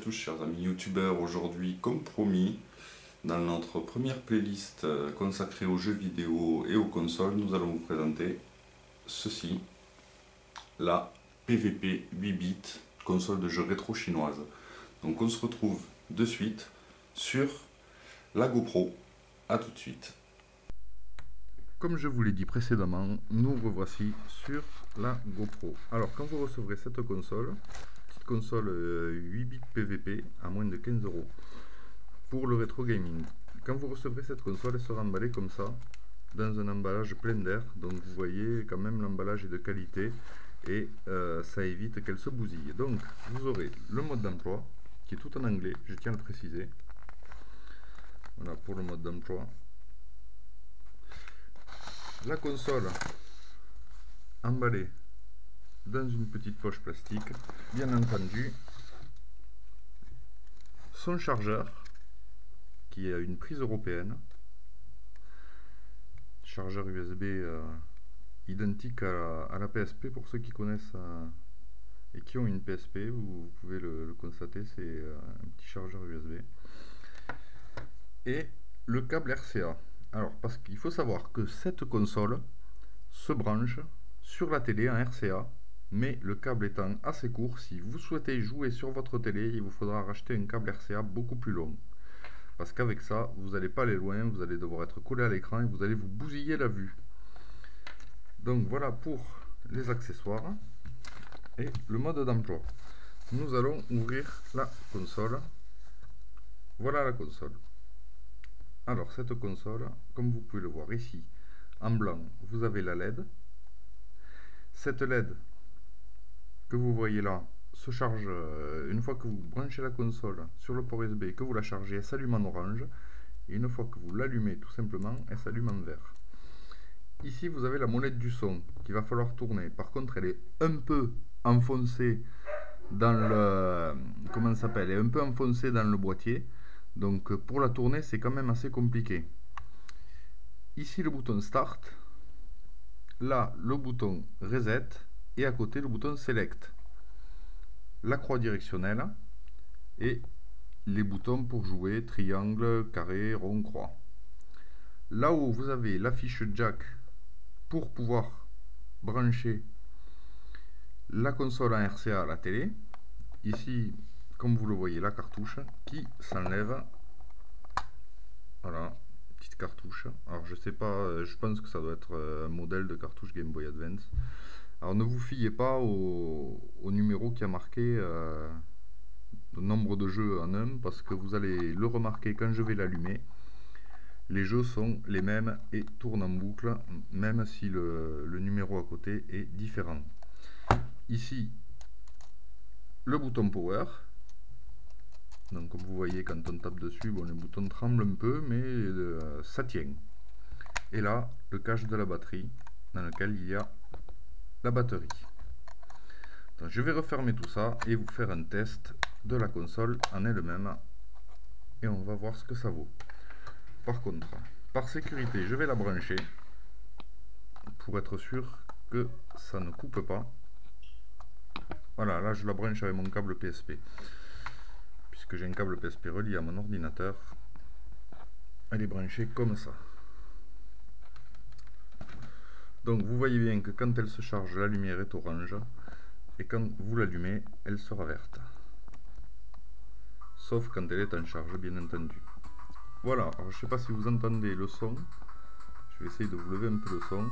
tous, chers amis youtubeurs. Aujourd'hui, comme promis, dans notre première playlist consacrée aux jeux vidéo et aux consoles, nous allons vous présenter ceci, la PVP 8 bits, console de jeux rétro chinoise. Donc on se retrouve de suite sur la GoPro. A tout de suite. Comme je vous l'ai dit précédemment, nous revoici sur la GoPro. Alors quand vous recevrez cette console, console 8 bits PVP à moins de 15 € pour le rétro gaming. Quand vous recevrez cette console, elle sera emballée comme ça, dans un emballage plein d'air. Donc vous voyez quand même l'emballage est de qualité et ça évite qu'elle se bousille. Donc vous aurez le mode d'emploi qui est tout en anglais, je tiens à le préciser. Voilà pour le mode d'emploi. La console emballée dans une petite poche plastique, bien entendu son chargeur qui a une prise européenne, chargeur USB identique à la PSP pour ceux qui connaissent et qui ont une PSP, vous pouvez le constater, c'est un petit chargeur USB et le câble RCA. Alors parce qu'il faut savoir que cette console se branche sur la télé en RCA, mais le câble étant assez court, si vous souhaitez jouer sur votre télé, il vous faudra racheter un câble RCA beaucoup plus long. Parce qu'avec ça, vous n'allez pas aller loin, vous allez devoir être collé à l'écran et vous allez vous bousiller la vue. Donc voilà pour les accessoires et le mode d'emploi. Nous allons ouvrir la console. Voilà la console. Alors cette console, comme vous pouvez le voir ici, en blanc, vous avez la LED. Cette LED que vous voyez là se charge une fois que vous branchez la console sur le port USB et que vous la chargez, elle s'allume en orange, et une fois que vous l'allumez tout simplement, elle s'allume en vert. Ici vous avez la molette du son qu'il va falloir tourner. Par contre elle est un peu enfoncée dans le elle est un peu enfoncée dans le boîtier, donc pour la tourner c'est quand même assez compliqué. Ici le bouton start, là le bouton reset et à côté le bouton select, la croix directionnelle et les boutons pour jouer triangle, carré, rond, croix. Là où vous avez la fiche jack pour pouvoir brancher la console en RCA à la télé. Ici, comme vous le voyez, la cartouche qui s'enlève. Voilà, petite cartouche. Alors je sais pas, je pense que ça doit être un modèle de cartouche Game Boy Advance. Alors ne vous fiez pas au numéro qui a marqué le nombre de jeux en un, parce que vous allez le remarquer quand je vais l'allumer. Les jeux sont les mêmes et tournent en boucle, même si le numéro à côté est différent. Ici, le bouton power. Donc comme vous voyez, quand on tape dessus, bon, le bouton tremble un peu, mais ça tient. Et là, le cache de la batterie, dans lequel il y a la batterie. Donc, je vais refermer tout ça et vous faire un test de la console en elle-même. Et on va voir ce que ça vaut. Par contre, par sécurité, je vais la brancher pour être sûr que ça ne coupe pas. Voilà, là je la branche avec mon câble PSP. Puisque j'ai un câble PSP relié à mon ordinateur, elle est branchée comme ça. Donc vous voyez bien que quand elle se charge, la lumière est orange, et quand vous l'allumez, elle sera verte. Sauf quand elle est en charge, bien entendu. Voilà, alors je ne sais pas si vous entendez le son. Je vais essayer de vous lever un peu le son.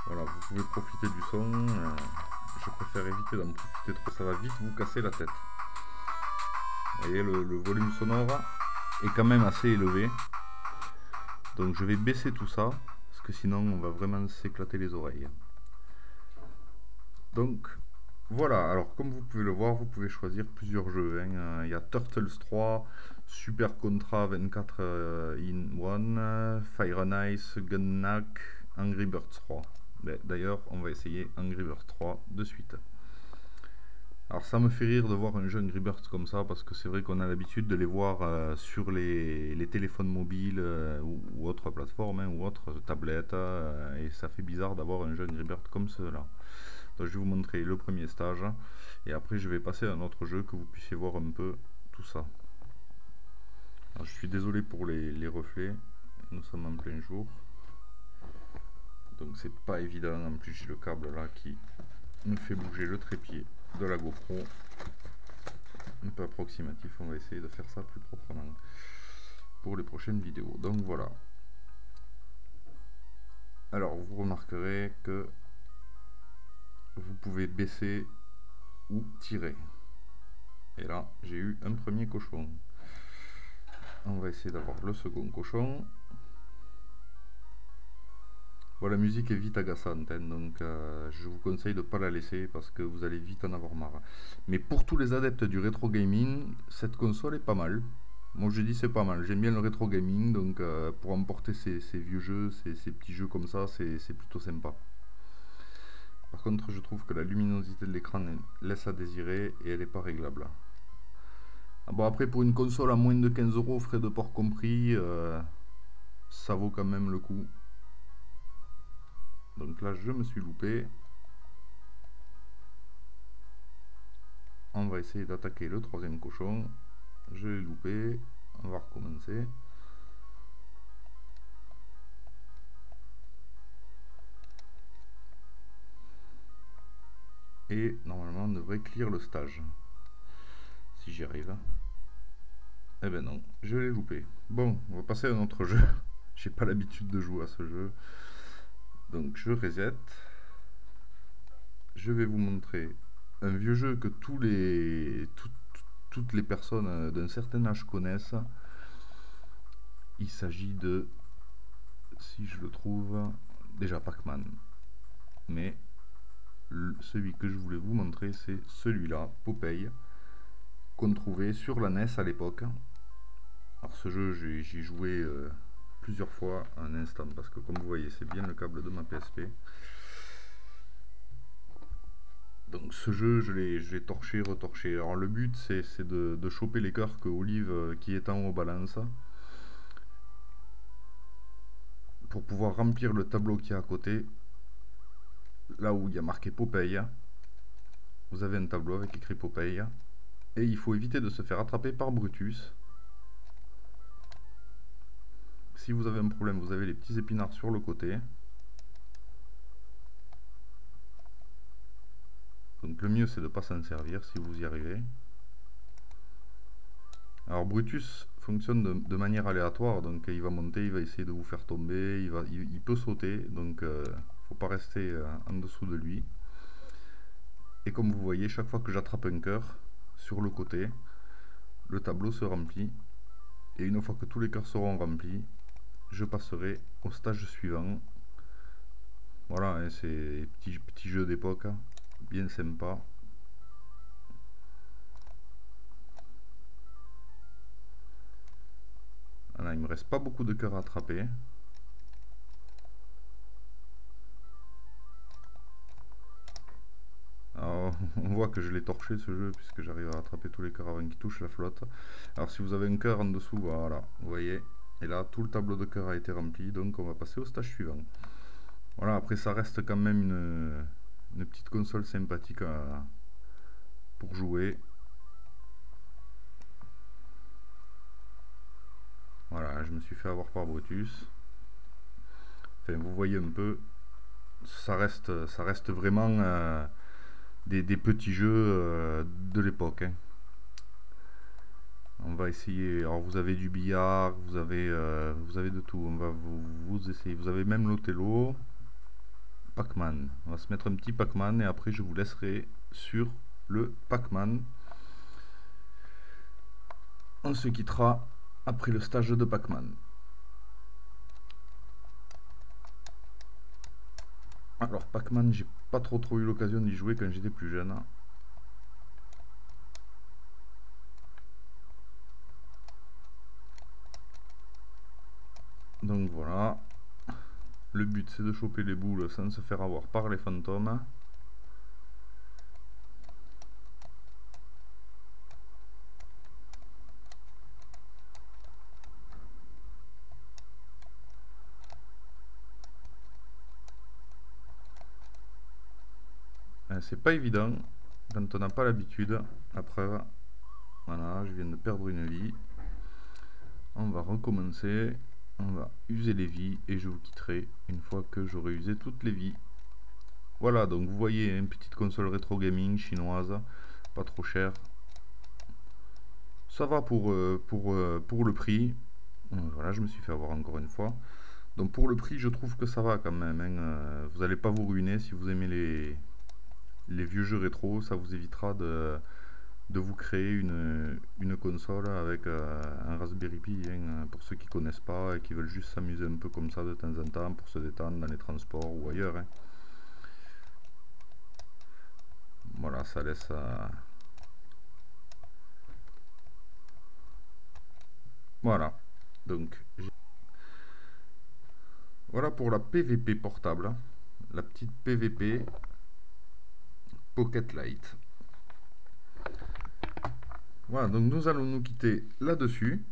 Voilà, vous pouvez profiter du son. Je préfère éviter d'en profiter trop, ça va vite vous casser la tête. Vous voyez, le volume sonore est quand même assez élevé. Donc je vais baisser tout ça, parce que sinon on va vraiment s'éclater les oreilles. Donc voilà, alors comme vous pouvez le voir, vous pouvez choisir plusieurs jeux. Il y a Turtles 3, Super Contra 24 in 1, Fire and Ice, Gun Knack, Angry Birds 3. D'ailleurs, on va essayer Angry Birds 3 de suite. Alors ça me fait rire de voir un jeu Angry Birds comme ça, parce que c'est vrai qu'on a l'habitude de les voir sur les téléphones mobiles ou autres plateformes, hein, ou autres tablettes, et ça fait bizarre d'avoir un jeu Angry Birds comme cela. Donc je vais vous montrer le premier stage, et après je vais passer à un autre jeu que vous puissiez voir un peu tout ça. Alors, je suis désolé pour les reflets, nous sommes en plein jour, donc c'est pas évident. En plus j'ai le câble là qui me fait bouger le trépied de la GoPro, un peu approximatif. On va essayer de faire ça plus proprement pour les prochaines vidéos. Donc voilà. Alors vous remarquerez que vous pouvez baisser ou tirer. Et là j'ai eu un premier cochon. On va essayer d'avoir le second cochon. Bon, la musique est vite agaçante, hein, donc je vous conseille de ne pas la laisser parce que vous allez vite en avoir marre. Mais pour tous les adeptes du rétro gaming, cette console est pas mal. Moi je dis c'est pas mal, j'aime bien le rétro gaming, donc pour emporter ces vieux jeux, ces petits jeux comme ça, c'est plutôt sympa. Par contre je trouve que la luminosité de l'écran laisse à désirer et elle n'est pas réglable. Ah bon, après pour une console à moins de 15 euros, frais de port compris, ça vaut quand même le coup. Donc là je me suis loupé. On va essayer d'attaquer le troisième cochon. Je l'ai loupé. On va recommencer. Et normalement on devrait clear le stage. Si j'y arrive. Eh ben non, je l'ai loupé. Bon, on va passer à un autre jeu. J'ai pas l'habitude de jouer à ce jeu. Donc je reset. Je vais vous montrer un vieux jeu que toutes les personnes d'un certain âge connaissent. Il s'agit de, si je le trouve, déjà Pac-Man. Mais celui que je voulais vous montrer, c'est celui-là, Popeye, qu'on trouvait sur la NES à l'époque. Alors ce jeu, j'y joué plusieurs fois un instant, parce que comme vous voyez, c'est bien le câble de ma PSP. Donc ce jeu, je l'ai torché, retorché. Alors le but, c'est de choper les cœurs que Olive, qui est en haut, balance, pour pouvoir remplir le tableau qui est à côté, là où il y a marqué Popeye. Vous avez un tableau avec écrit Popeye, et il faut éviter de se faire attraper par Brutus. Si vous avez un problème, vous avez les petits épinards sur le côté. Donc le mieux c'est de ne pas s'en servir si vous y arrivez. Alors Brutus fonctionne de manière aléatoire, donc il va monter, il va essayer de vous faire tomber, il peut sauter, donc faut pas rester en dessous de lui. Et comme vous voyez, chaque fois que j'attrape un cœur sur le côté, le tableau se remplit. Et une fois que tous les cœurs seront remplis, je passerai au stage suivant. Voilà, hein, c'est petit jeu d'époque, bien sympa. Voilà, il me reste pas beaucoup de cœurs à attraper. Alors, on voit que je l'ai torché ce jeu, puisque j'arrive à attraper tous les cœurs avant qu'ils touchent la flotte. Alors si vous avez un cœur en dessous, voilà, vous voyez. Et là, tout le tableau de cœur a été rempli, donc on va passer au stage suivant. Voilà, après ça reste quand même une petite console sympathique pour jouer. Voilà, je me suis fait avoir par Brutus. Enfin, vous voyez un peu, ça reste vraiment des petits jeux de l'époque, hein. On va essayer. Alors vous avez du billard, vous avez de tout. On va vous essayer. Vous avez même l'Othello, Pac-Man. On va se mettre un petit Pac-Man et après je vous laisserai sur le Pac-Man. On se quittera après le stage de Pac-Man. Alors Pac-Man, j'ai pas trop eu l'occasion d'y jouer quand j'étais plus jeune. Donc voilà. Le but c'est de choper les boules sans se faire avoir par les fantômes. C'est pas évident quand on n'a pas l'habitude. La preuve, voilà, je viens de perdre une vie. On va recommencer. On va user les vies et je vous quitterai une fois que j'aurai usé toutes les vies. Voilà, donc vous voyez une petite console rétro gaming chinoise, pas trop chère. Ça va pour le prix. Voilà, je me suis fait avoir encore une fois. Donc pour le prix, je trouve que ça va quand même, hein. Vous n'allez pas vous ruiner si vous aimez les vieux jeux rétro. Ça vous évitera de vous créer une console avec un Raspberry Pi, hein, pour ceux qui connaissent pas et qui veulent juste s'amuser un peu comme ça de temps en temps pour se détendre dans les transports ou ailleurs, hein. Voilà, ça laisse... Voilà. Donc, voilà pour la PVP portable, hein. La petite PVP Pocket Light. Voilà, donc nous allons nous quitter là-dessus.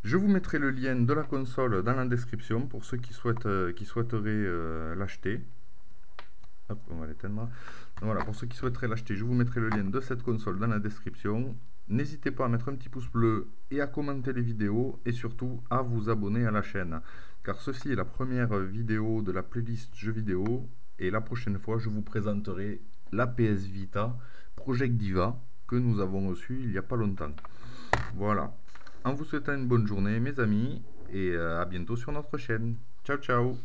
Je vous mettrai le lien de la console dans la description pour ceux qui souhaiteraient l'acheter. Hop, on va l'éteindre. Voilà, pour ceux qui souhaiteraient l'acheter, je vous mettrai le lien de cette console dans la description. N'hésitez pas à mettre un petit pouce bleu et à commenter les vidéos et surtout à vous abonner à la chaîne. Car ceci est la première vidéo de la playlist jeux vidéo et la prochaine fois je vous présenterai la PS Vita Project Diva que nous avons reçue il n'y a pas longtemps. Voilà, en vous souhaitant une bonne journée mes amis et à bientôt sur notre chaîne. Ciao ciao.